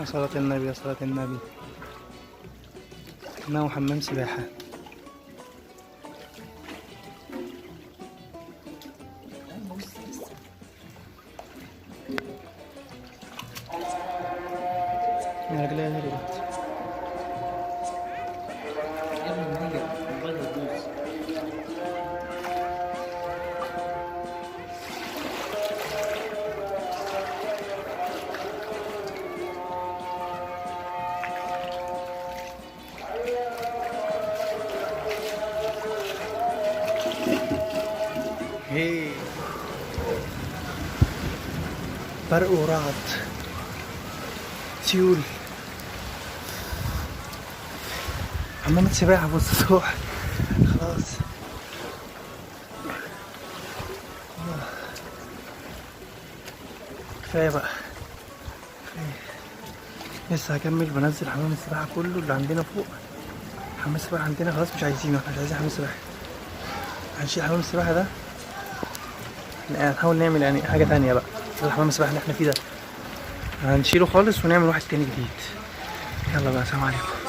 يا صلاة النبي يا صلاة النبي، إنه حمام سباحة. يا رجلي هربت. هي برق ورعد، سيول، حمامة سباحة. بص صبح خلاص. كفاية بقى، كفاية. لسه هكمل بنزل حمام السباحة كله اللي عندنا فوق. حمام السباحة عندنا خلاص مش عايزينه، احنا مش عايزين حمام السباحة. هنشيل حمام السباحة ده، هنحاول نعمل يعني حاجة تانية بقى. الحمام السباحة اللي احنا فيه ده هنشيله خالص ونعمل واحد تاني جديد. يلا بقى، سلام عليكم.